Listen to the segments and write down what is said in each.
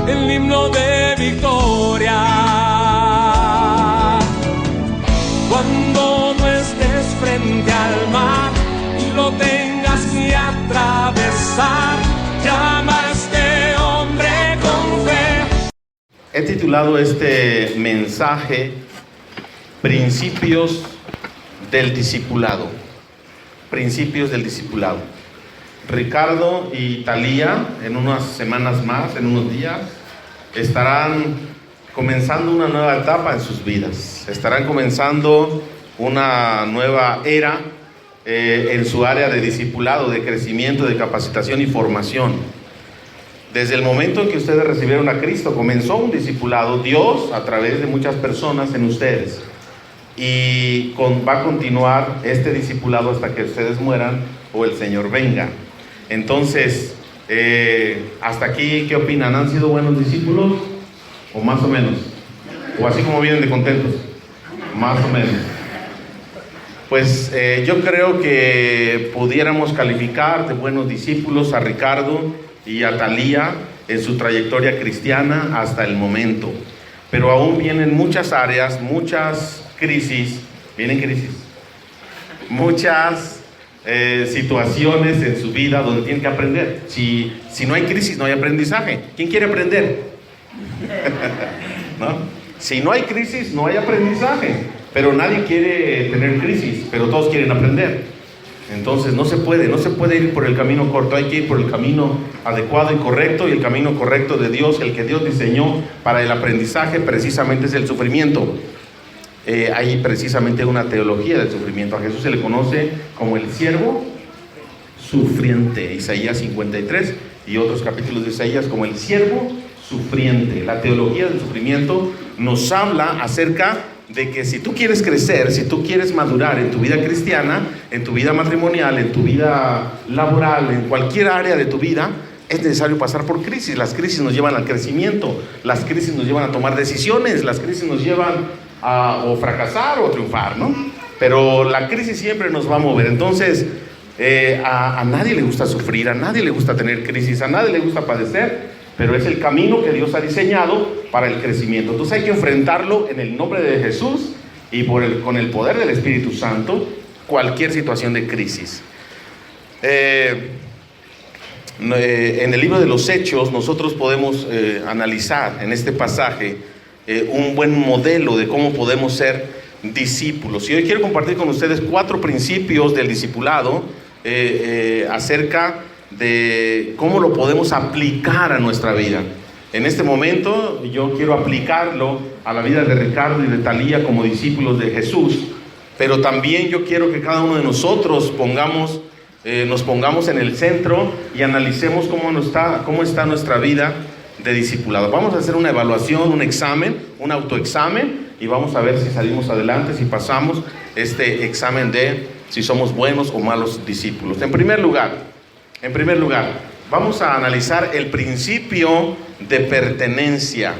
el himno de victoria. Cuando no estés frente al mar y lo tengas que atravesar, llama a este hombre con fe. He titulado este mensaje Principios del Discipulado. Principios del Discipulado. Ricardo y Talía, en unas semanas más, en unos días, estarán comenzando una nueva etapa en sus vidas. Estarán comenzando una nueva era en su área de discipulado, de crecimiento, de capacitación y formación. Desde el momento en que ustedes recibieron a Cristo, comenzó un discipulado, Dios, a través de muchas personas en ustedes. Y va a continuar este discipulado hasta que ustedes mueran o el Señor venga. Entonces, hasta aquí, ¿qué opinan? ¿Han sido buenos discípulos? ¿O más o menos? ¿O así como vienen de contentos? Más o menos. Pues yo creo que pudiéramos calificar de buenos discípulos a Ricardo y a Talía en su trayectoria cristiana hasta el momento. Pero aún vienen muchas áreas, muchas crisis, muchas situaciones en su vida donde tienen que aprender. Si no hay crisis, no hay aprendizaje. ¿Quién quiere aprender? ¿No? Si no hay crisis, no hay aprendizaje. Pero nadie quiere tener crisis, pero todos quieren aprender. Entonces no se puede ir por el camino corto, hay que ir por el camino adecuado y correcto, y el camino correcto de Dios, el que Dios diseñó para el aprendizaje, precisamente es el sufrimiento. Hay precisamente una teología del sufrimiento. A Jesús se le conoce como el siervo sufriente, Isaías 53 y otros capítulos de Isaías, como el siervo sufriente. La teología del sufrimiento nos habla acerca de que si tú quieres crecer, si tú quieres madurar en tu vida cristiana, en tu vida matrimonial, en tu vida laboral, en cualquier área de tu vida, es necesario pasar por crisis. Las crisis nos llevan al crecimiento, las crisis nos llevan a tomar decisiones, las crisis nos llevan a o fracasar o triunfar, ¿no? Pero la crisis siempre nos va a mover. Entonces, a nadie le gusta sufrir, a nadie le gusta tener crisis, a nadie le gusta padecer, pero es el camino que Dios ha diseñado para el crecimiento. Entonces hay que enfrentarlo en el nombre de Jesús y con el poder del Espíritu Santo, cualquier situación de crisis. En el libro de los Hechos nosotros podemos analizar en este pasaje un buen modelo de cómo podemos ser discípulos. Y hoy quiero compartir con ustedes 4 principios del discipulado acerca de cómo lo podemos aplicar a nuestra vida. En este momento yo quiero aplicarlo a la vida de Ricardo y de Talía como discípulos de Jesús, pero también yo quiero que cada uno de nosotros nos pongamos en el centro y analicemos cómo está nuestra vida de discipulado. Vamos a hacer una evaluación, un examen, un autoexamen, y vamos a ver si salimos adelante, si pasamos este examen de si somos buenos o malos discípulos. En primer lugar, vamos a analizar el principio de pertenencia.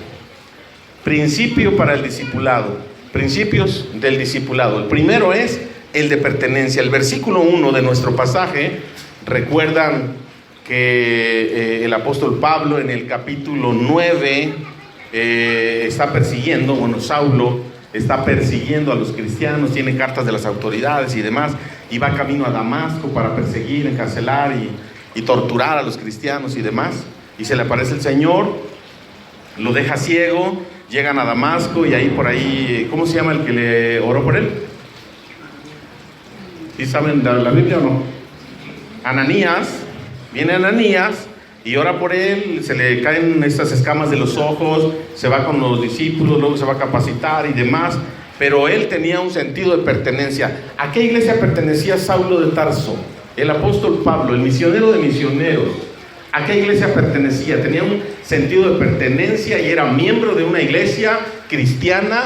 Principio para el discipulado. Principios del discipulado. El primero es el de pertenencia. El versículo 1 de nuestro pasaje, recuerdan que el apóstol Pablo en el capítulo 9 está persiguiendo, Saulo está persiguiendo a los cristianos, tiene cartas de las autoridades y demás, y va camino a Damasco para perseguir, encarcelar y torturar a los cristianos y demás, y se le aparece el Señor, lo deja ciego, llegan a Damasco, y ahí por ahí, ¿cómo se llama el que le oró por él? ¿Sí saben la Biblia o no? Ananías. Viene Ananías y ora por él, se le caen estas escamas de los ojos, se va con los discípulos, luego se va a capacitar y demás, pero él tenía un sentido de pertenencia. ¿A qué iglesia pertenecía Saulo de Tarso? El apóstol Pablo, el misionero de misioneros. ¿A qué iglesia pertenecía? Tenía un sentido de pertenencia y era miembro de una iglesia cristiana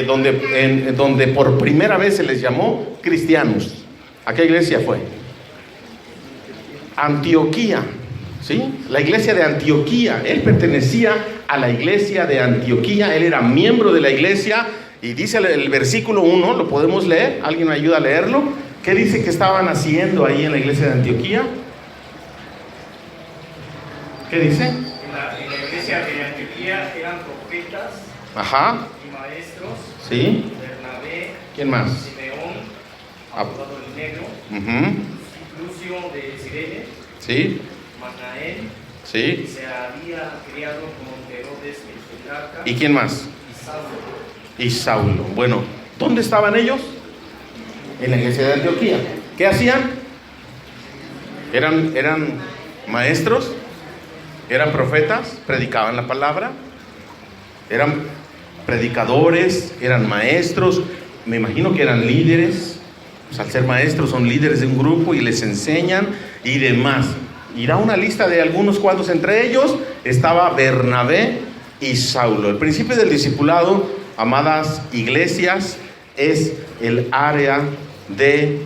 donde por primera vez se les llamó cristianos. ¿A qué iglesia fue? Antioquía, ¿sí? La iglesia de Antioquía. Él pertenecía a la iglesia de Antioquía, él era miembro de la iglesia, y dice el versículo 1, lo podemos leer, ¿alguien me ayuda a leerlo? ¿Qué dice que estaban haciendo ahí en la iglesia de Antioquía? ¿Qué dice? iglesia de Antioquía eran profetas Ajá. y maestros. Sí. Bernabé. ¿Quién más? Simeón, apodado el Negro. Uh-huh. Lucio de Cirene. Sí. Manaén. Sí. Que se había criado con Herodes el tetrarca. ¿Y quién más? Y Saulo. Y Saulo. Bueno, ¿dónde estaban ellos? En la iglesia de Antioquía. ¿Qué hacían? Eran maestros, eran profetas, predicaban la palabra, eran predicadores, eran maestros, me imagino que eran líderes, pues al ser maestros son líderes de un grupo y les enseñan y demás. Y da una lista de algunos cuantos, entre ellos estaba Bernabé y Saulo. El principio del discipulado, amadas iglesias, es el área de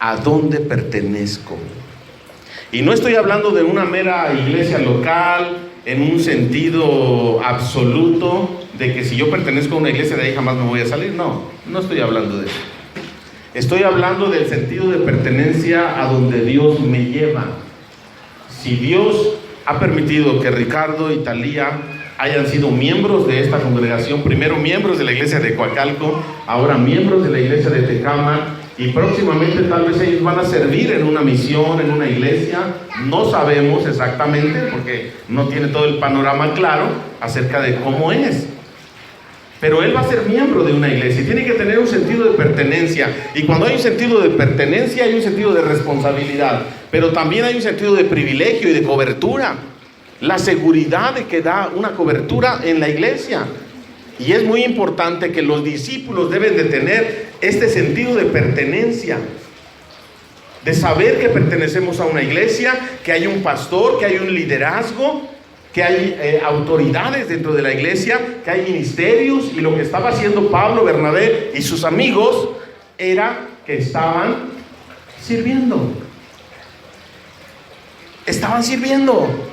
a dónde pertenezco. Y no estoy hablando de una mera iglesia local en un sentido absoluto de que si yo pertenezco a una iglesia de ahí jamás me voy a salir. No estoy hablando de eso. Estoy hablando del sentido de pertenencia a donde Dios me lleva. Si Dios ha permitido que Ricardo y Talía hayan sido miembros de esta congregación, primero miembros de la iglesia de Coacalco, ahora miembros de la iglesia de Tecama, y próximamente tal vez ellos van a servir en una misión, en una iglesia, no sabemos exactamente porque no tiene todo el panorama claro acerca de cómo es. Pero él va a ser miembro de una iglesia y tiene que tener un sentido de pertenencia. Y cuando hay un sentido de pertenencia hay un sentido de responsabilidad, pero también hay un sentido de privilegio y de cobertura. La seguridad de que da una cobertura en la iglesia. Y es muy importante que los discípulos deben de tener este sentido de pertenencia, de saber que pertenecemos a una iglesia, que hay un pastor, que hay un liderazgo, que hay autoridades dentro de la iglesia, que hay ministerios. Y lo que estaba haciendo Pablo, Bernabé y sus amigos era que estaban sirviendo. Estaban sirviendo.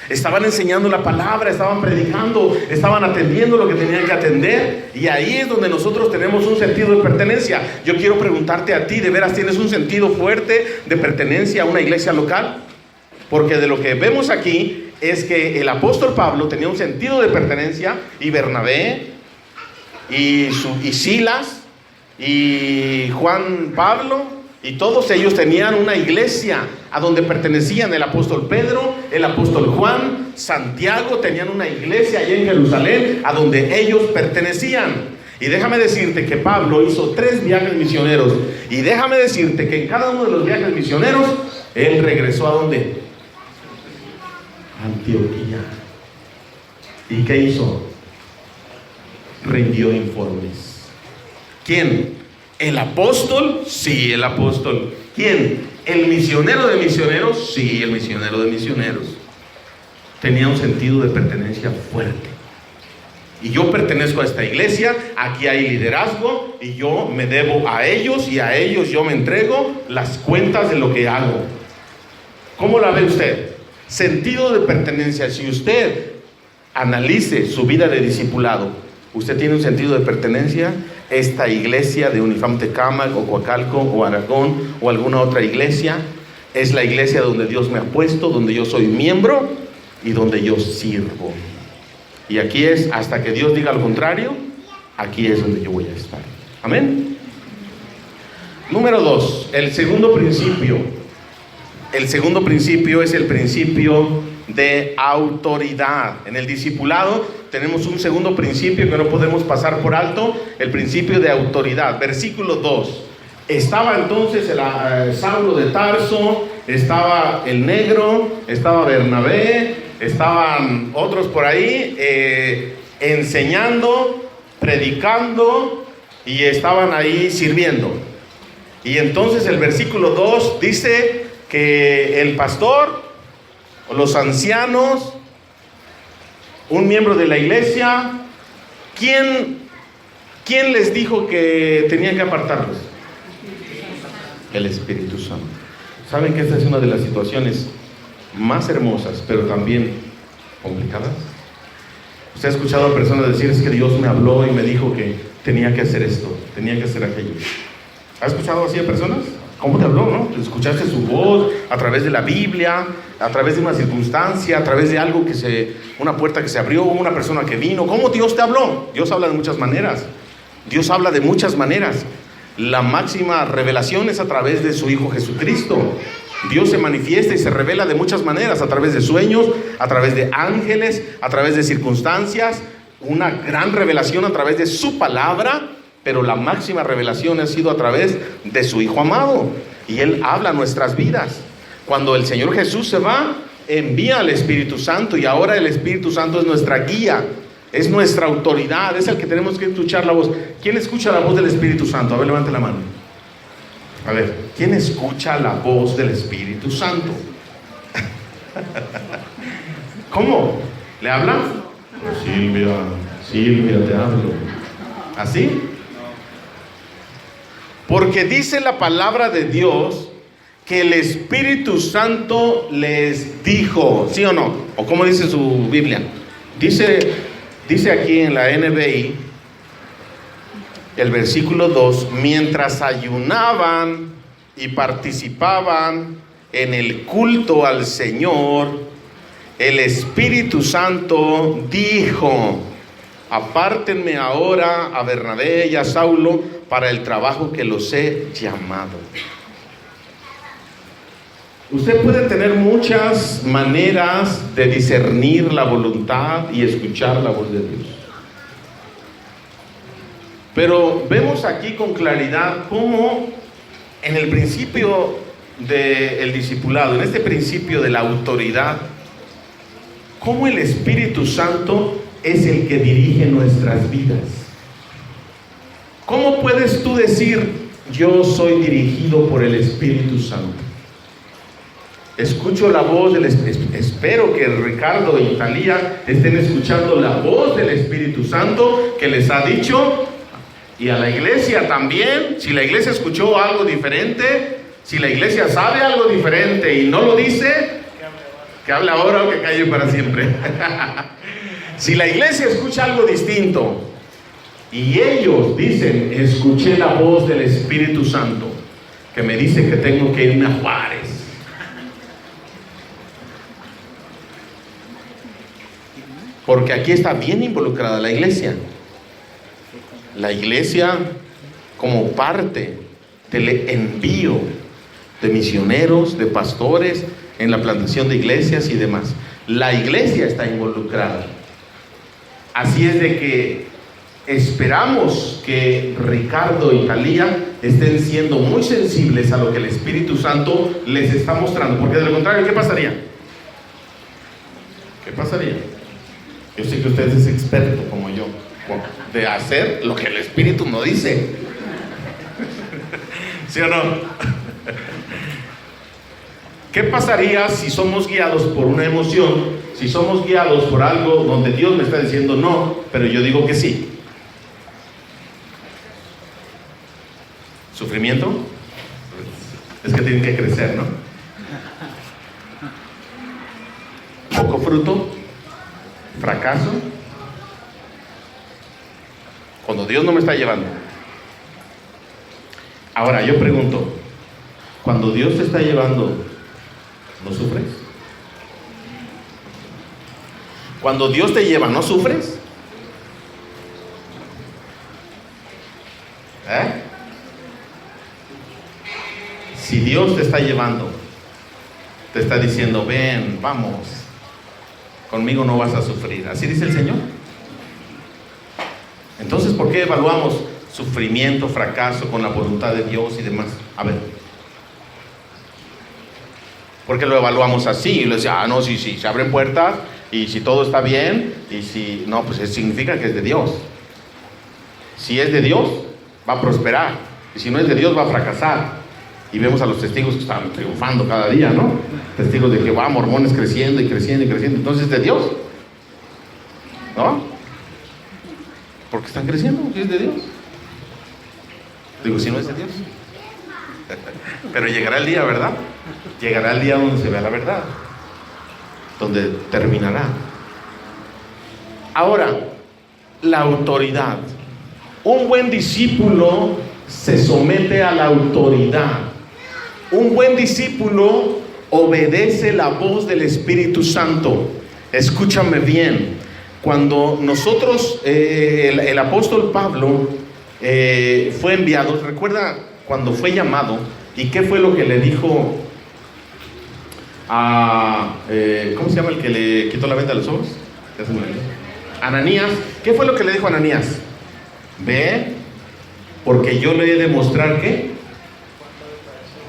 Estaban enseñando la palabra, estaban predicando, estaban atendiendo lo que tenían que atender. Y ahí es donde nosotros tenemos un sentido de pertenencia. Yo quiero preguntarte a ti, ¿de veras tienes un sentido fuerte de pertenencia a una iglesia local? Porque de lo que vemos aquí es que el apóstol Pablo tenía un sentido de pertenencia, y Bernabé, y Silas, y Juan Pablo, y todos ellos tenían una iglesia a donde pertenecían. El apóstol Pedro, el apóstol Juan, Santiago, tenían una iglesia allá en Jerusalén a donde ellos pertenecían. Y déjame decirte que Pablo hizo 3 viajes misioneros. Y déjame decirte que en cada uno de los viajes misioneros, él regresó ¿a dónde? Antioquía. ¿Y qué hizo? Rindió informes. ¿Quién? ¿El apóstol? Sí, el apóstol. ¿Quién? ¿El misionero de misioneros? Sí, el misionero de misioneros. Tenía un sentido de pertenencia fuerte. Y yo pertenezco a esta iglesia, aquí hay liderazgo, y yo me debo a ellos, y a ellos yo me entrego las cuentas de lo que hago. ¿Cómo la ve usted? Sentido de pertenencia. Si usted analice su vida de discipulado, ¿usted tiene un sentido de pertenencia? Esta iglesia de Unifam Tecámac o Coacalco o Aragón o alguna otra iglesia es la iglesia donde Dios me ha puesto, donde yo soy miembro y donde yo sirvo. Y aquí es, hasta que Dios diga lo contrario, aquí es donde yo voy a estar. Amén. Número 2, el segundo principio. El segundo principio es el principio de autoridad. En el discipulado tenemos un segundo principio que no podemos pasar por alto, el principio de autoridad. Versículo 2. Estaba entonces Saulo de Tarso, estaba el Negro, estaba Bernabé, estaban otros por ahí enseñando, predicando, y estaban ahí sirviendo. Y entonces el versículo 2 dice que el pastor, o los ancianos, un miembro de la iglesia, ¿quién les dijo que tenían que apartarlos? El Espíritu Santo. ¿Saben que esta es una de las situaciones más hermosas, pero también complicadas? Usted ha escuchado a personas decir: es que Dios me habló y me dijo que tenía que hacer esto, tenía que hacer aquello. ¿Ha escuchado así a personas? ¿Cómo te habló, no? Escuchaste su voz a través de la Biblia, a través de una circunstancia, a través de algo una puerta que se abrió, una persona que vino. ¿Cómo Dios te habló? Dios habla de muchas maneras. Dios habla de muchas maneras. La máxima revelación es a través de su Hijo Jesucristo. Dios se manifiesta y se revela de muchas maneras, a través de sueños, a través de ángeles, a través de circunstancias, una gran revelación a través de su palabra, pero la máxima revelación ha sido a través de su Hijo amado, y Él habla a nuestras vidas. Cuando el Señor Jesús se va, envía al Espíritu Santo, y ahora el Espíritu Santo es nuestra guía, es nuestra autoridad, es el que tenemos que escuchar la voz. ¿Quién escucha la voz del Espíritu Santo? A ver, levante la mano. A ver, ¿quién escucha la voz del Espíritu Santo? ¿Cómo? ¿Le habla? Pues Silvia, te hablo. ¿Así? Porque dice la palabra de Dios que el Espíritu Santo les dijo, ¿sí o no? ¿O cómo dice su Biblia? Dice aquí en la NBI, el versículo 2, mientras ayunaban y participaban en el culto al Señor, el Espíritu Santo dijo: apártenme ahora a Bernabé y a Saulo para el trabajo que los he llamado. Usted puede tener muchas maneras de discernir la voluntad y escuchar la voz de Dios. Pero vemos aquí con claridad cómo en el principio del discipulado, en este principio de la autoridad, cómo el Espíritu Santo es el que dirige nuestras vidas. ¿Cómo puedes tú decir: yo soy dirigido por el Espíritu Santo? Escucho la voz del Espíritu. Espero que Ricardo y Talía estén escuchando la voz del Espíritu Santo que les ha dicho. Y a la iglesia también, si la iglesia escuchó algo diferente, si la iglesia sabe algo diferente y no lo dice, que hable ahora o que calle para siempre. Si la iglesia escucha algo distinto y ellos dicen: escuché la voz del Espíritu Santo que me dice que tengo que irme a Juárez, porque aquí está bien involucrada la iglesia. La iglesia como parte del envío de misioneros, de pastores, en la plantación de iglesias y demás. La iglesia está involucrada. Así es de que esperamos que Ricardo y Talía estén siendo muy sensibles a lo que el Espíritu Santo les está mostrando, porque de lo contrario, ¿qué pasaría? ¿Qué pasaría? Yo sé que usted es experto como yo de hacer lo que el Espíritu no dice. ¿Sí o no? ¿Qué pasaría si somos guiados por una emoción? Si somos guiados por algo donde Dios me está diciendo no, pero yo digo que sí. ¿Sufrimiento? Es que tienen que crecer, ¿no? ¿Poco fruto? ¿Fracaso? Cuando Dios no me está llevando. Ahora yo pregunto, cuando Dios te está llevando, ¿no sufres? Cuando Dios te lleva, ¿no sufres? Si Dios te está llevando, te está diciendo: ven, vamos, conmigo no vas a sufrir. ¿Así dice el Señor? Entonces, ¿por qué evaluamos sufrimiento, fracaso con la voluntad de Dios y demás? A ver. Porque lo evaluamos así y le decía: no, sí, se abren puertas, y si todo está bien, y si no, pues eso significa que es de Dios. Si es de Dios, va a prosperar, y si no es de Dios, va a fracasar. Y vemos a los testigos que están triunfando cada día, ¿no? Testigos de Jehová, mormones creciendo y creciendo y creciendo. Entonces, ¿es de Dios? ¿No? Porque están creciendo, si es de Dios. Digo, si no es de Dios. Pero llegará el día, ¿verdad? Llegará el día donde se vea la verdad, donde terminará. Ahora, la autoridad. Un buen discípulo se somete a la autoridad. Un buen discípulo obedece la voz del Espíritu Santo. Escúchame bien. Cuando nosotros, el apóstol Pablo fue enviado, recuerda cuando fue llamado, y qué fue lo que le dijo a, ¿cómo se llama el que le quitó la venda de los ojos? Ananías. ¿Qué fue lo que le dijo a Ananías? Ve, porque yo le he de mostrar ¿qué?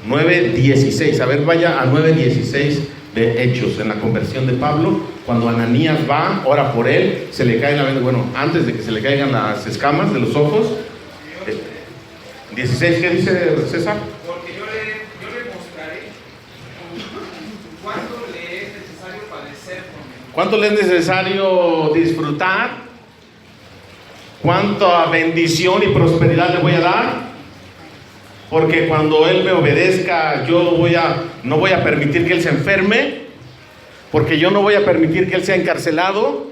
9:16. A ver, vaya a 9:16 de Hechos, en la conversión de Pablo. Cuando Ananías va, ora por él, se le cae la venda. Bueno, antes de que se le caigan las escamas de los ojos. 16, ¿qué dice César? Porque yo le mostraré cuánto le es necesario padecer por mí. ¿Cuánto le es necesario disfrutar? ¿Cuánta bendición y prosperidad le voy a dar? Porque cuando Él me obedezca, yo no voy a permitir que Él se enferme, porque yo no voy a permitir que Él sea encarcelado,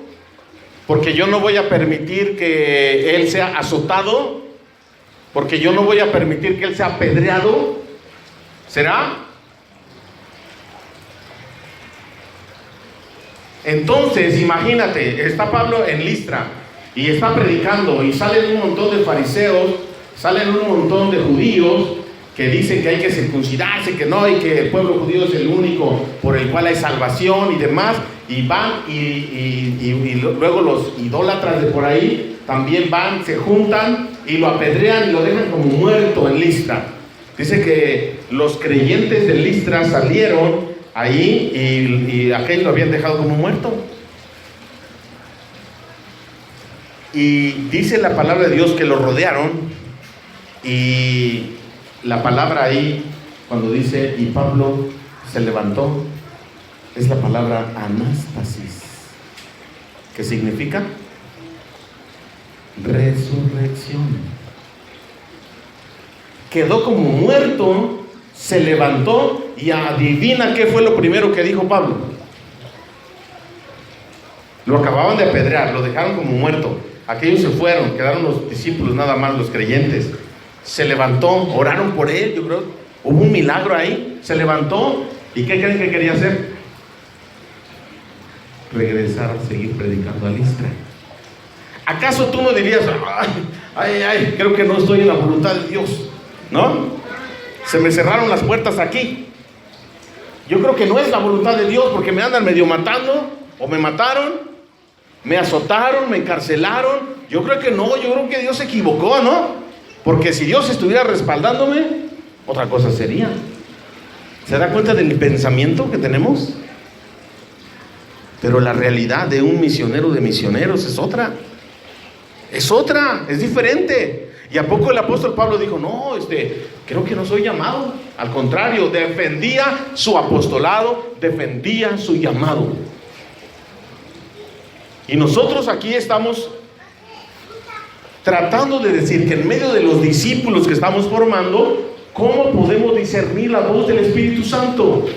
porque yo no voy a permitir que Él sea azotado, porque yo no voy a permitir que Él sea apedreado. ¿Será? Entonces, imagínate, está Pablo en Listra y está predicando y salen un montón de fariseos, salen un montón de judíos que dicen que hay que circuncidarse, que no, y que el pueblo judío es el único por el cual hay salvación y demás, y van y luego los idólatras de por ahí también van, se juntan y lo apedrean y lo dejan como muerto en Listra. Dice que los creyentes de Listra salieron ahí y aquellos lo habían dejado como muerto. Y dice la palabra de Dios que lo rodearon, y la palabra ahí, cuando dice, y Pablo se levantó, es la palabra anástasis, que significa resurrección. Quedó como muerto, se levantó, y adivina qué fue lo primero que dijo Pablo. Lo acababan de apedrear, lo dejaron como muerto. Aquellos se fueron, quedaron los discípulos nada más, los creyentes. Se levantó, oraron por él, yo creo, hubo un milagro ahí. Se levantó, ¿y qué creen que quería hacer? Regresar a seguir predicando a Listra. ¿Acaso tú no dirías, ay, creo que no estoy en la voluntad de Dios? ¿No? Se me cerraron las puertas aquí. Yo creo que no es la voluntad de Dios, porque me andan medio matando, o me mataron, me azotaron, me encarcelaron. Yo creo que no, yo creo que Dios se equivocó, ¿no? Porque si Dios estuviera respaldándome, otra cosa sería. ¿Se da cuenta del pensamiento que tenemos? Pero la realidad de un misionero de misioneros es otra. Es diferente. ¿Y a poco el apóstol Pablo dijo, no, creo que no soy llamado? Al contrario, defendía su apostolado, defendía su llamado. Y nosotros aquí estamos tratando de decir que en medio de los discípulos que estamos formando, ¿cómo podemos discernir la voz del Espíritu Santo?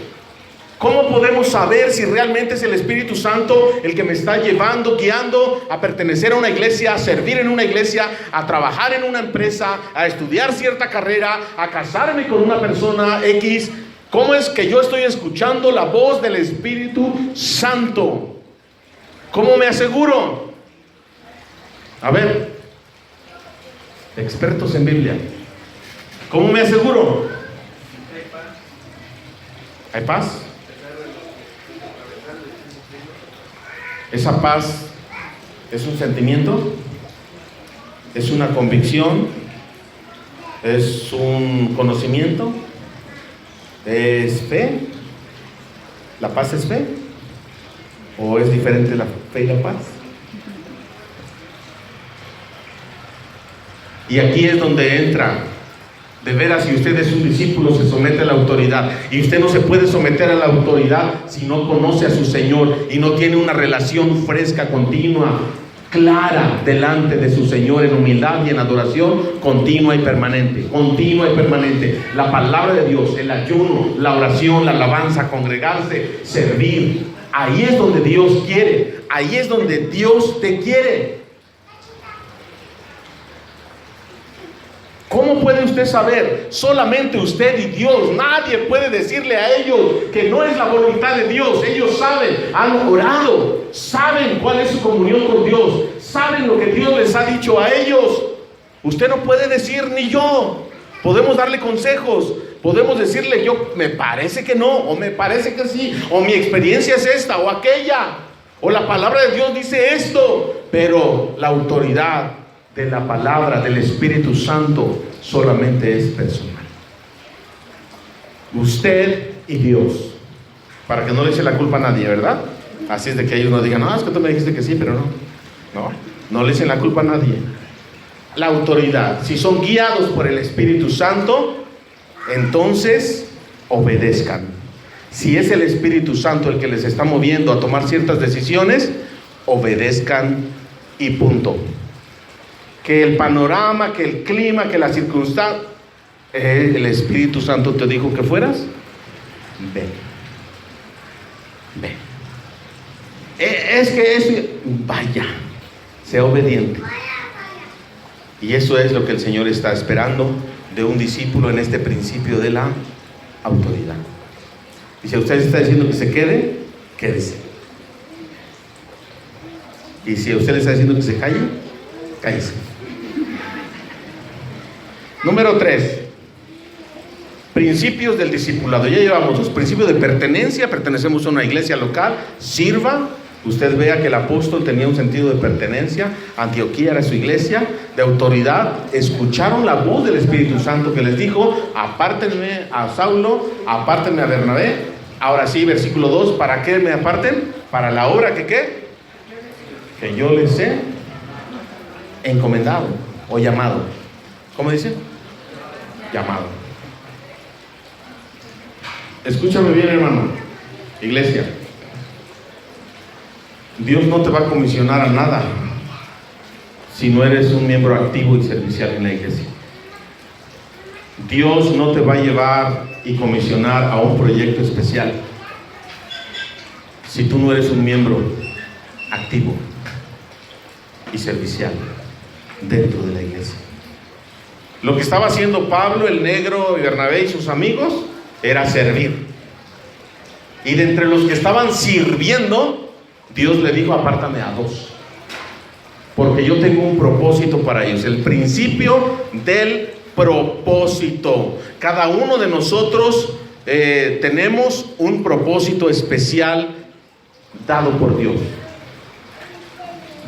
¿Cómo podemos saber si realmente es el Espíritu Santo el que me está llevando, guiando a pertenecer a una iglesia, a servir en una iglesia, a trabajar en una empresa, a estudiar cierta carrera, a casarme con una persona X? ¿Cómo es que yo estoy escuchando la voz del Espíritu Santo? ¿Cómo me aseguro? A ver, expertos en Biblia, ¿cómo me aseguro? ¿Hay paz? ¿Esa paz es un sentimiento? ¿Es una convicción? ¿Es un conocimiento? ¿Es fe? ¿La paz es fe? ¿O es diferente la fe y la paz? Y aquí es donde entra, de veras, si usted es un discípulo, se somete a la autoridad. Y usted no se puede someter a la autoridad si no conoce a su Señor y no tiene una relación fresca, continua, clara, delante de su Señor, en humildad y en adoración continua y permanente. Continua y permanente. La palabra de Dios, el ayuno, la oración, la alabanza, congregarse, servir. Ahí es donde Dios quiere. Ahí es donde Dios te quiere. ¿Cómo puede usted saber? Solamente usted y Dios. Nadie puede decirle a ellos que no es la voluntad de Dios. Ellos saben, han orado, saben cuál es su comunión con Dios, saben lo que Dios les ha dicho a ellos. Usted no puede decir, ni yo. Podemos darle consejos, podemos decirle, yo me parece que no, o me parece que sí, o mi experiencia es esta o aquella, o la palabra de Dios dice esto, pero la autoridad de la palabra del Espíritu Santo solamente es personal. Usted y Dios, para que no le eche la culpa a nadie, ¿verdad? Así es de que ellos no digan, no, es que tú me dijiste que sí, pero no le echen la culpa a nadie. La autoridad, si son guiados por el Espíritu Santo, entonces obedezcan. Si es el Espíritu Santo el que les está moviendo a tomar ciertas decisiones, obedezcan y punto. Que el panorama, que el clima, que la circunstancia, el Espíritu Santo te dijo que fueras, ve. Es que vaya, sea obediente. Y eso es lo que el Señor está esperando de un discípulo en este principio de la autoridad. Y si a usted está diciendo que se quede, quédese. Y si a usted le está diciendo que se calle, cállese. Número 3. Principios del discipulado. Ya llevamos los principios de pertenencia. Pertenecemos a una iglesia local. Sirva. Usted vea que el apóstol tenía un sentido de pertenencia. Antioquía era su iglesia. De autoridad. Escucharon la voz del Espíritu Santo que les dijo: apártenme a Saulo, apártenme a Bernabé. Ahora sí, versículo 2. ¿Para qué me aparten? Para la obra que ¿qué? Que yo les he encomendado o llamado. ¿Cómo dice? Llamado. Escúchame bien, hermano. Iglesia, Dios no te va a comisionar a nada si no eres un miembro activo y servicial en la iglesia. Dios no te va a llevar y comisionar a un proyecto especial si tú no eres un miembro activo y servicial dentro de la iglesia. Lo que estaba haciendo Pablo, el negro, y Bernabé y sus amigos era servir. Y de entre los que estaban sirviendo, Dios le dijo: apártame a 2, porque yo tengo un propósito para ellos. El principio del propósito. Cada uno de nosotros tenemos un propósito especial dado por Dios.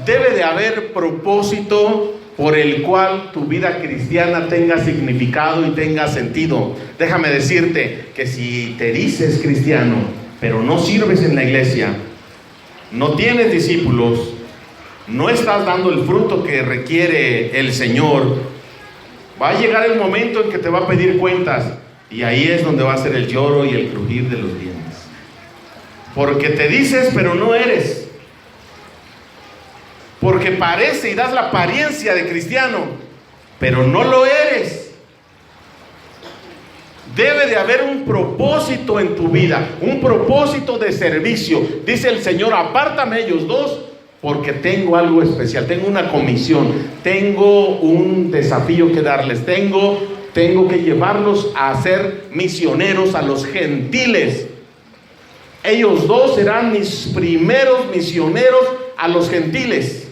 Debe de haber propósito por el cual tu vida cristiana tenga significado y tenga sentido. Déjame decirte que si te dices cristiano, pero no sirves en la iglesia, no tienes discípulos, no estás dando el fruto que requiere el Señor, va a llegar el momento en que te va a pedir cuentas, y ahí es donde va a ser el lloro y el crujir de los dientes. Porque te dices, pero no eres. Porque parece y das la apariencia de cristiano, pero no lo eres. Debe de haber un propósito en tu vida, un propósito de servicio. Dice el Señor: apártame ellos 2, porque tengo algo especial, tengo una comisión, tengo un desafío que darles, tengo que llevarlos a ser misioneros a los gentiles. Ellos 2 serán mis primeros misioneros a los gentiles.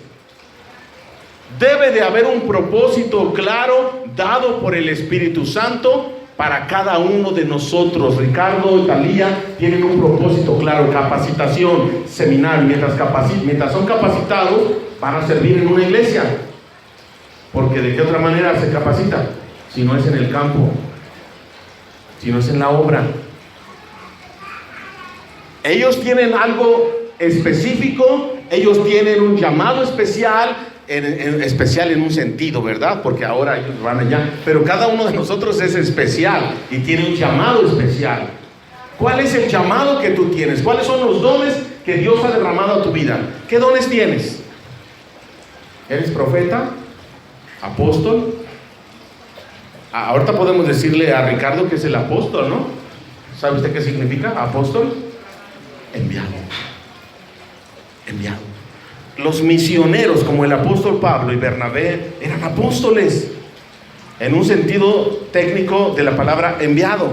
Debe de haber un propósito claro dado por el Espíritu Santo para cada uno de nosotros. Ricardo y Talía tienen un propósito claro: capacitación, seminario. Mientras son capacitados, van a servir en una iglesia. Porque ¿de qué otra manera se capacita? Si no es en el campo, si no es en la obra. Ellos tienen algo específico, ellos tienen un llamado especial en un sentido, ¿verdad? Porque ahora ellos van allá, pero cada uno de nosotros es especial y tiene un llamado especial. ¿Cuál es el llamado que tú tienes? ¿Cuáles son los dones que Dios ha derramado a tu vida? ¿Qué dones tienes? ¿Eres profeta? ¿Apóstol? Ahorita podemos decirle a Ricardo que es el apóstol, ¿no? ¿Sabe usted qué significa apóstol? Enviado. Los misioneros como el apóstol Pablo y Bernabé eran apóstoles. en un sentido técnico de la palabra enviado.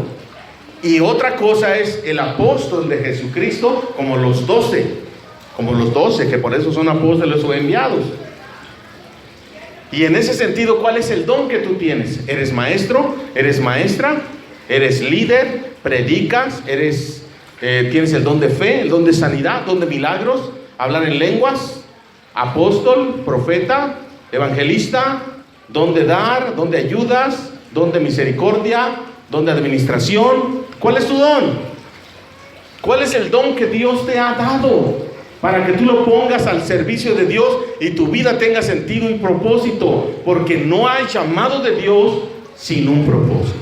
Y otra cosa es el apóstol de Jesucristo, como los 12, que por eso son apóstoles o enviados. Y en ese sentido, ¿cuál es el don que tú tienes? ¿Eres maestro? ¿Eres maestra? ¿Eres líder? ¿Predicas? ¿Tienes el don de fe, el don de sanidad, don de milagros? ¿Hablar en lenguas? ¿Apóstol? ¿Profeta? ¿Evangelista? ¿Don de dar? ¿Don de ayudas? ¿Don de misericordia? ¿Don de administración? ¿Cuál es tu don? ¿Cuál es el don que Dios te ha dado para que tú lo pongas al servicio de Dios y tu vida tenga sentido y propósito? Porque no hay llamado de Dios sin un propósito.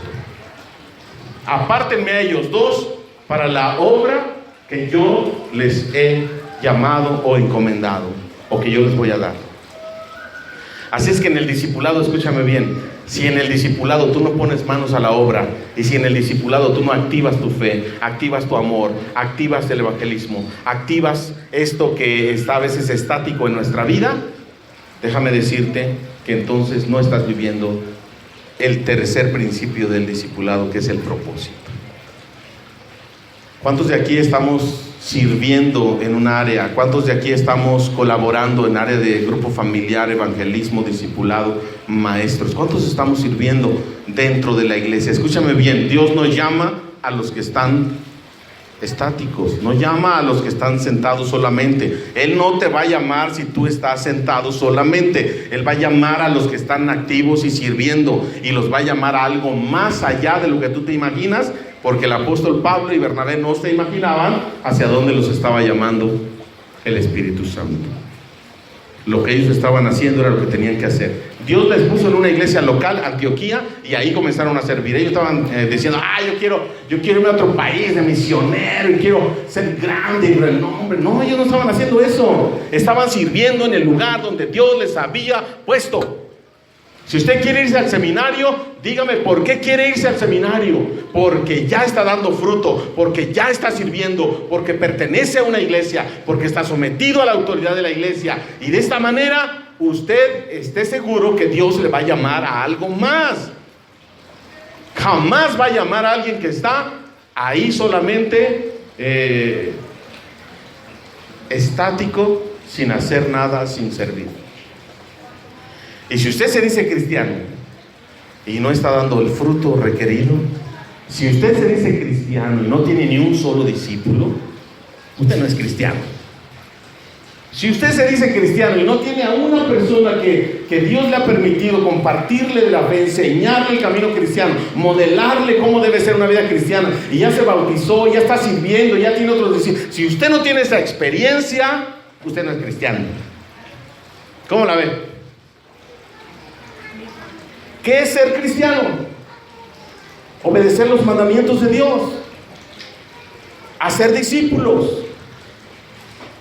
Apártenme a ellos dos para la obra que yo les he llamado o encomendado, o que yo les voy a dar. Así es que en el discipulado, escúchame bien, si en el discipulado tú no pones manos a la obra, y si en el discipulado tú no activas tu fe, activas tu amor, activas el evangelismo, activas esto que está a veces estático en nuestra vida, déjame decirte que entonces no estás viviendo el tercer principio del discipulado, que es el propósito. ¿Cuántos de aquí estamos sirviendo en un área? ¿Cuántos de aquí estamos colaborando en área de grupo familiar, evangelismo, discipulado, maestros? ¿Cuántos estamos sirviendo dentro de la iglesia? Escúchame bien, Dios no llama a los que están estáticos, no llama a los que están sentados solamente. Él no te va a llamar si tú estás sentado solamente. Él va a llamar a los que están activos y sirviendo, y los va a llamar a algo más allá de lo que tú te imaginas, porque el apóstol Pablo y Bernabé no se imaginaban hacia dónde los estaba llamando el Espíritu Santo. Lo que ellos estaban haciendo era lo que tenían que hacer. Dios les puso en una iglesia local, Antioquía, y ahí comenzaron a servir. Ellos estaban diciendo, yo quiero irme a otro país de misionero y quiero ser grande y renombre. No, ellos no estaban haciendo eso. Estaban sirviendo en el lugar donde Dios les había puesto. Si usted quiere irse al seminario, dígame por qué quiere irse al seminario. Porque ya está dando fruto, porque ya está sirviendo, porque pertenece a una iglesia, porque está sometido a la autoridad de la iglesia. Y de esta manera usted esté seguro que Dios le va a llamar a algo más. Jamás va a llamar a alguien que está ahí solamente estático, sin hacer nada, sin servir. Y si usted se dice cristiano y no está dando el fruto requerido, si usted se dice cristiano y no tiene ni un solo discípulo, usted no es cristiano. Si usted se dice cristiano y no tiene a una persona que Dios le ha permitido compartirle de la fe, enseñarle el camino cristiano, modelarle cómo debe ser una vida cristiana, y ya se bautizó, ya está sirviendo, ya tiene otros discípulos, si usted no tiene esa experiencia, usted no es cristiano. ¿Cómo la ve? ¿Qué es ser cristiano? Obedecer los mandamientos de Dios, hacer discípulos,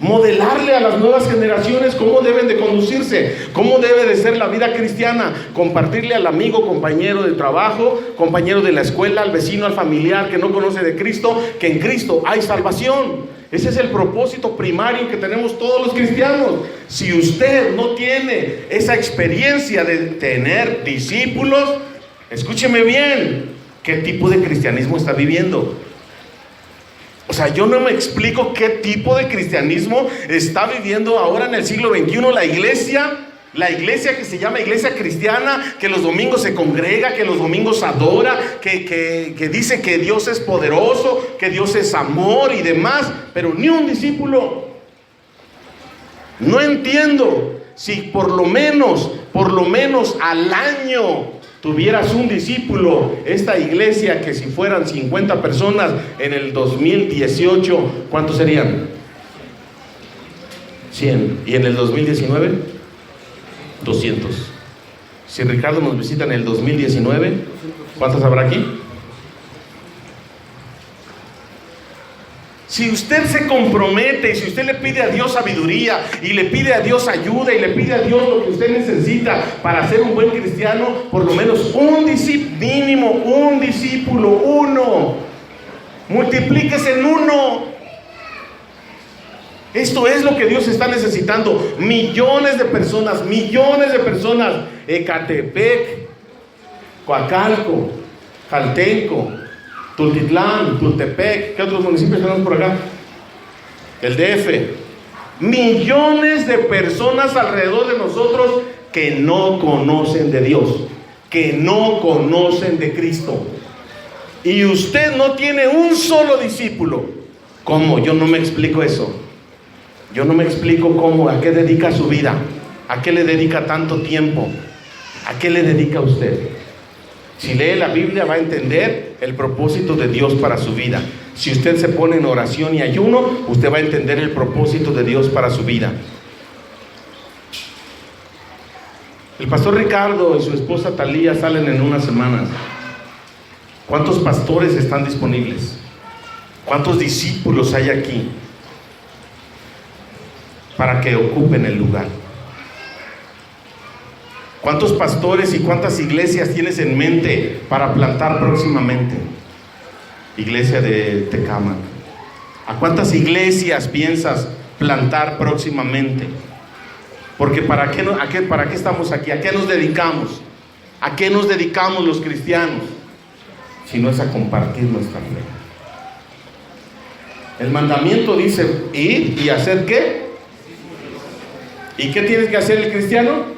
modelarle a las nuevas generaciones cómo deben de conducirse, cómo debe de ser la vida cristiana, compartirle al amigo, compañero de trabajo, compañero de la escuela, al vecino, al familiar que no conoce de Cristo, que en Cristo hay salvación. Ese es el propósito primario que tenemos todos los cristianos. Si usted no tiene esa experiencia de tener discípulos, escúcheme bien, ¿qué tipo de cristianismo está viviendo? O sea, yo no me explico qué tipo de cristianismo está viviendo ahora en el siglo XXI la iglesia que se llama iglesia cristiana, que los domingos se congrega, que los domingos adora, que dice que Dios es poderoso, que Dios es amor y demás, pero ni un discípulo. No entiendo si por lo menos al año tuvieras un discípulo. Esta iglesia, que si fueran 50 personas en el 2018, ¿cuántos serían? 100. ¿Y en el 2019? 200. Si Ricardo nos visita en el 2019, ¿cuántos habrá aquí? Si usted se compromete y si usted le pide a Dios sabiduría y le pide a Dios ayuda y le pide a Dios lo que usted necesita para ser un buen cristiano, por lo menos mínimo un discípulo, uno, multiplíquese en uno. Esto es lo que Dios está necesitando. Millones de personas, Ecatepec, Coacalco, Jaltenco, Tultitlán, Tultepec. ¿Qué otros municipios tenemos por acá? El DF. Millones de personas alrededor de nosotros que no conocen de Dios, que no conocen de Cristo. Y usted no tiene un solo discípulo. ¿Cómo? Yo no me explico eso. Yo no me explico cómo, a qué dedica su vida, a qué le dedica tanto tiempo, a qué le dedica usted. Si lee la Biblia va a entender el propósito de Dios para su vida. Si usted se pone en oración y ayuno, usted va a entender el propósito de Dios para su vida. El pastor Ricardo y su esposa Talía salen en unas semanas. ¿Cuántos pastores están disponibles? ¿Cuántos discípulos hay aquí para que ocupen el lugar? ¿Cuántos pastores y cuántas iglesias tienes en mente para plantar próximamente? Iglesia de Tecámac. ¿A cuántas iglesias piensas plantar próximamente? Porque ¿para qué estamos aquí? ¿A qué nos dedicamos? ¿A qué nos dedicamos los cristianos? Si no es a compartir nuestra fe. El mandamiento dice ir y hacer ¿qué? ¿Y qué tienes que hacer el cristiano?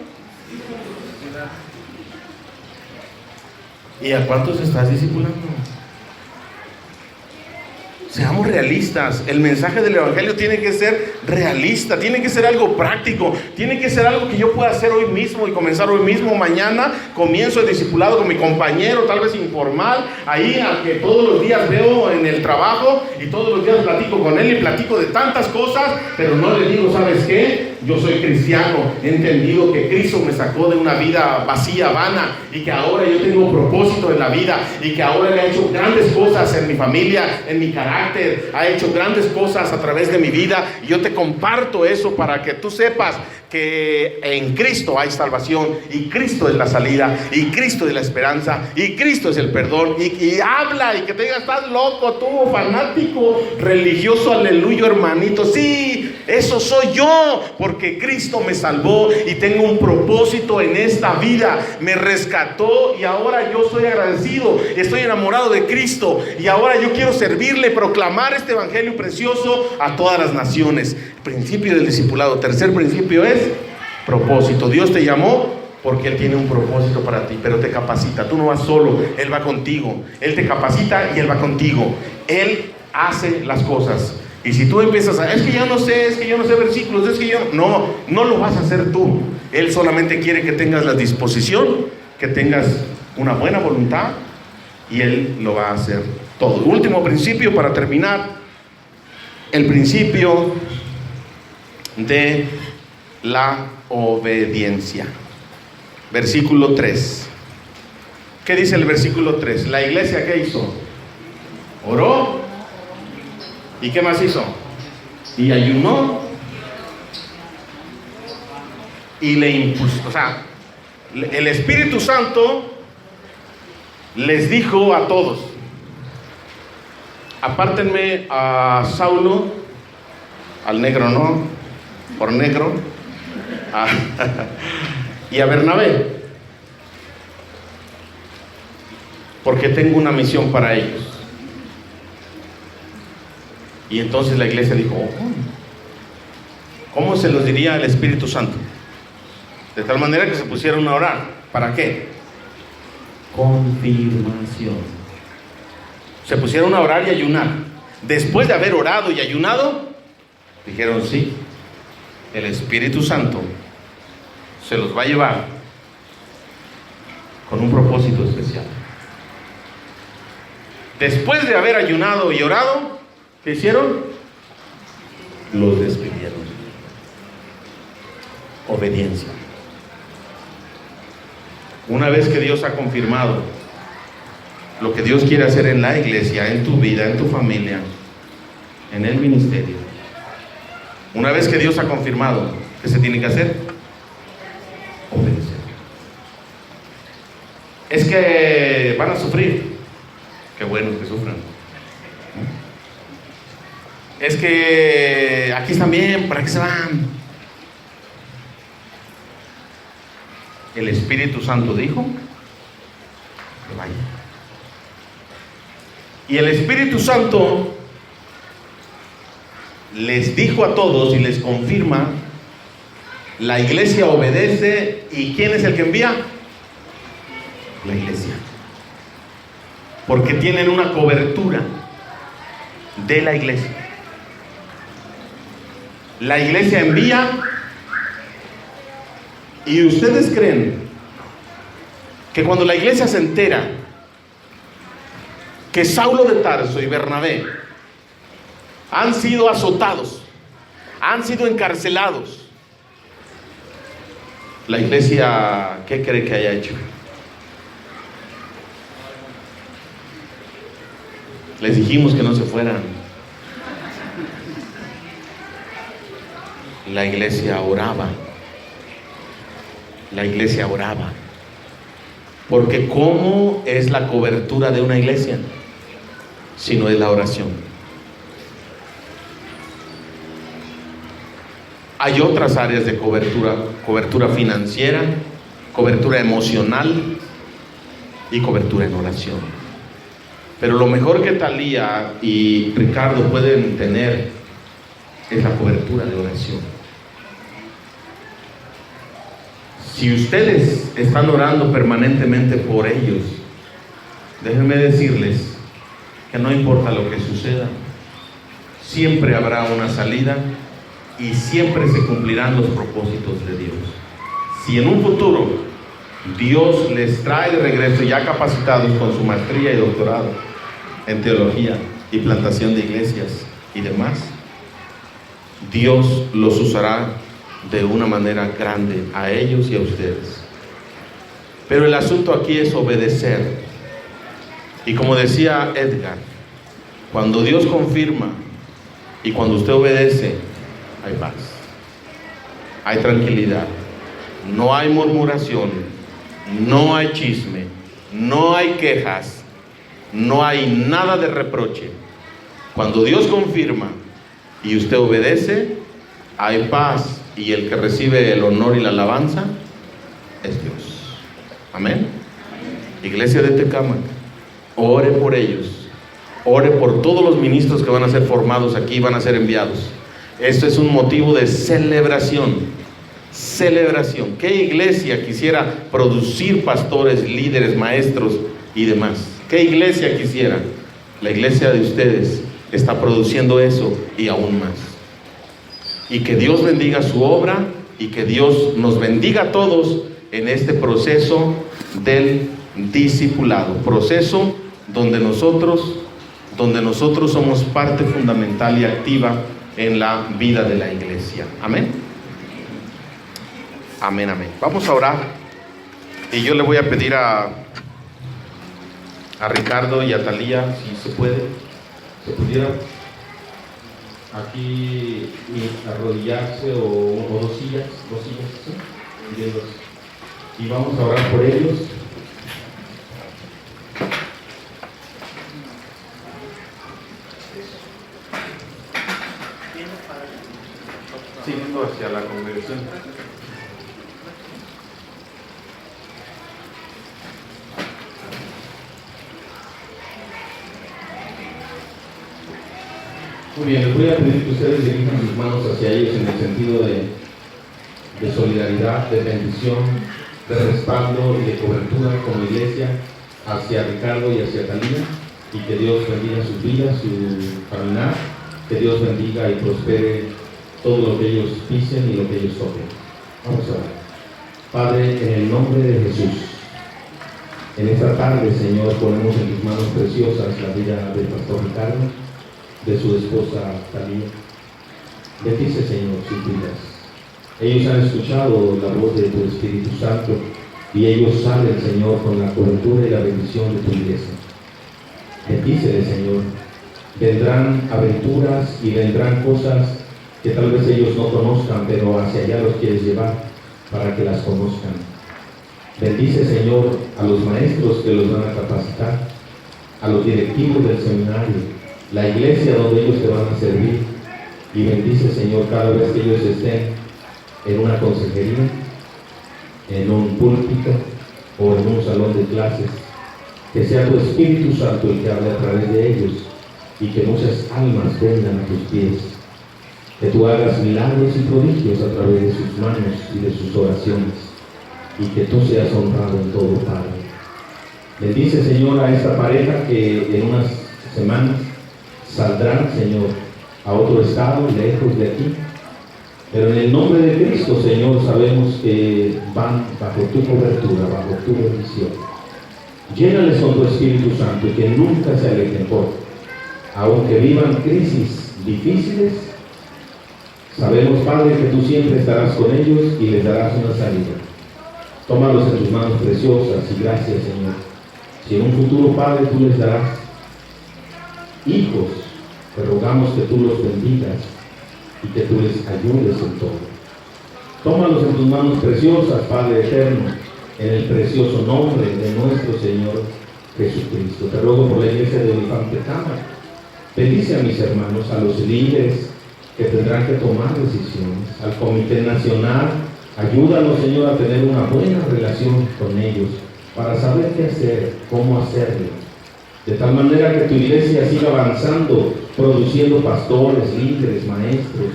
¿Y a cuántos estás discipulando? Seamos realistas. El mensaje del evangelio tiene que ser realista, tiene que ser algo práctico, tiene que ser algo que yo pueda hacer hoy mismo y comenzar hoy mismo. Mañana comienzo el discipulado con mi compañero, tal vez informal, ahí al que todos los días veo en el trabajo y todos los días platico con él y platico de tantas cosas, pero no le digo, ¿sabes qué? Yo soy cristiano, he entendido que Cristo me sacó de una vida vacía, vana, y que ahora yo tengo propósito en la vida, y que ahora Él ha hecho grandes cosas en mi familia, en mi carácter, ha hecho grandes cosas a través de mi vida, y yo te comparto eso para que tú sepas que en Cristo hay salvación, y Cristo es la salida, y Cristo es la esperanza, y Cristo es el perdón, y habla, y que te diga, estás loco tú, fanático, religioso, aleluya, hermanito, sí, eso soy yo, porque Cristo me salvó, y tengo un propósito en esta vida, me rescató, y ahora yo soy agradecido, estoy enamorado de Cristo, y ahora yo quiero servirle, proclamar este evangelio precioso a todas las naciones. Principio del discipulado. Tercer principio es propósito. Dios te llamó porque Él tiene un propósito para ti, pero te capacita. Tú no vas solo, Él va contigo. Él te capacita y Él va contigo. Él hace las cosas. Y si tú empiezas a, es que yo no sé versículos, es que yo no lo vas a hacer tú. Él solamente quiere que tengas la disposición, que tengas una buena voluntad, y Él lo va a hacer todo. Último principio para terminar, el principio de la obediencia. Versículo 3. ¿Qué dice el versículo 3? La iglesia, ¿qué hizo? Oró. ¿Y qué más hizo? Y ayunó. Y le impuso. O sea, el Espíritu Santo les dijo a todos: apártenme a Saulo, al negro no, por negro, y a Bernabé, porque tengo una misión para ellos. Y entonces la iglesia dijo: ¿cómo se los diría el Espíritu Santo? De tal manera que se pusieron a orar. ¿Para qué? Confirmación. Se pusieron a orar y ayunar. Después de haber orado y ayunado, dijeron: sí, el Espíritu Santo se los va a llevar con un propósito especial. Después de haber ayunado y orado, ¿qué hicieron? Los despidieron. Obediencia. Una vez que Dios ha confirmado lo que Dios quiere hacer en la iglesia, en tu vida, en tu familia, en el ministerio, una vez que Dios ha confirmado, ¿qué se tiene que hacer? Obedecer. Es que van a sufrir. Qué bueno que sufran. Es que aquí están bien, ¿para qué se van? El Espíritu Santo dijo: Y el Espíritu Santo les dijo a todos y les confirma: la iglesia obedece. ¿Y quién es el que envía? La iglesia. Porque tienen una cobertura de la iglesia. La iglesia envía. ¿Y ustedes creen que cuando la iglesia se entera que Saulo de Tarso y Bernabé han sido azotados, han sido encarcelados, la iglesia, qué cree que haya hecho? Les dijimos que no se fueran. La iglesia oraba. La iglesia oraba. Porque ¿cómo es la cobertura de una iglesia? Si no es la oración. Hay otras áreas de cobertura: cobertura financiera, cobertura emocional y cobertura en oración. Pero lo mejor que Talía y Ricardo pueden tener es la cobertura de oración. Si ustedes están orando permanentemente por ellos, déjenme decirles que no importa lo que suceda, siempre habrá una salida y siempre se cumplirán los propósitos de Dios. Si en un futuro Dios les trae de regreso ya capacitados con su maestría y doctorado en teología y plantación de iglesias y demás, Dios los usará de una manera grande a ellos y a ustedes. Pero el asunto aquí es obedecer. Y como decía Edgar, cuando Dios confirma y cuando usted obedece, hay paz, hay tranquilidad, no hay murmuración, no hay chisme, no hay quejas, no hay nada de reproche. Cuando Dios confirma y usted obedece, hay paz, y el que recibe el honor y la alabanza es Dios. Amén. Iglesia de Tecámac, ore por ellos, ore por todos los ministros que van a ser formados aquí, van a ser enviados. Esto es un motivo de celebración. Celebración. ¿Qué iglesia quisiera producir pastores, líderes, maestros y demás? ¿Qué iglesia quisiera? La iglesia de ustedes está produciendo eso y aún más. Y que Dios bendiga su obra y que Dios nos bendiga a todos en este proceso del discipulado. Proceso donde nosotros somos parte fundamental y activa en la vida de la iglesia. Amén. Amén, amén. Vamos a orar. Y yo le voy a pedir a Ricardo y a Talía, si se puede, se pudiera aquí arrodillarse o dos sillas, ¿sí? Y vamos a orar por ellos. Sí, viendo hacia la congregación. Muy bien, les voy a pedir que ustedes dirijan sus manos hacia ellos en el sentido de solidaridad, de bendición, de respaldo y de cobertura como iglesia hacia Ricardo y hacia Talía, y que Dios bendiga sus vidas, su caminar, que Dios bendiga y prospere todo lo que ellos pisen y lo que ellos toquen. Vamos a ver. Padre, en el nombre de Jesús, en esta tarde, Señor, ponemos en tus manos preciosas la vida del pastor Ricardo, de su esposa Talía. Bendice, Señor, sus vidas. Ellos han escuchado la voz de tu Espíritu Santo y ellos salen, Señor, con la cobertura y la bendición de tu iglesia. Bendícele, Señor. Vendrán aventuras y vendrán cosas que tal vez ellos no conozcan, pero hacia allá los quieres llevar para que las conozcan. Bendice, Señor, a los maestros que los van a capacitar, a los directivos del seminario, la iglesia donde ellos te van a servir, y bendice, Señor, cada vez que ellos estén en una consejería, en un púlpito o en un salón de clases. Que sea tu Espíritu Santo el que hable a través de ellos y que muchas almas vengan a tus pies. Que tú hagas milagros y prodigios a través de sus manos y de sus oraciones, y que tú seas honrado en todo, Padre. Bendice, Señor, a esta pareja que en unas semanas saldrán, Señor, a otro estado, lejos de aquí. Pero en el nombre de Cristo, Señor, sabemos que van bajo tu cobertura, bajo tu bendición. Llénales con tu Espíritu Santo y que nunca se alejen por, aunque vivan crisis difíciles. Sabemos, Padre, que tú siempre estarás con ellos y les darás una salida. Tómalos en tus manos preciosas y gracias, Señor. Si en un futuro, Padre, tú les darás hijos, te rogamos que tú los bendigas y que tú les ayudes en todo. Tómalos en tus manos preciosas, Padre eterno, en el precioso nombre de nuestro Señor Jesucristo. Te ruego por la iglesia de Infante Cámara. Bendice a mis hermanos, a los líderes que tendrán que tomar decisiones, al Comité Nacional. Ayúdanos, Señor, a tener una buena relación con ellos para saber qué hacer, cómo hacerlo, de tal manera que tu iglesia siga avanzando, produciendo pastores, líderes, maestros,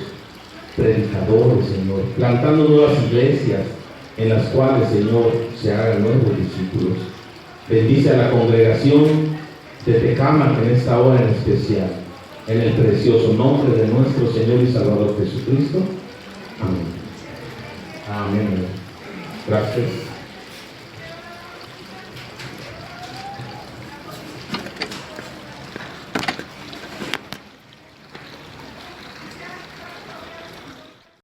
predicadores, Señor, plantando nuevas iglesias en las cuales, Señor, se hagan nuevos discípulos. Bendice a la congregación de Tecámac en esta hora en especial, en el precioso nombre de nuestro Señor y Salvador Jesucristo. Amén. Amén. Gracias.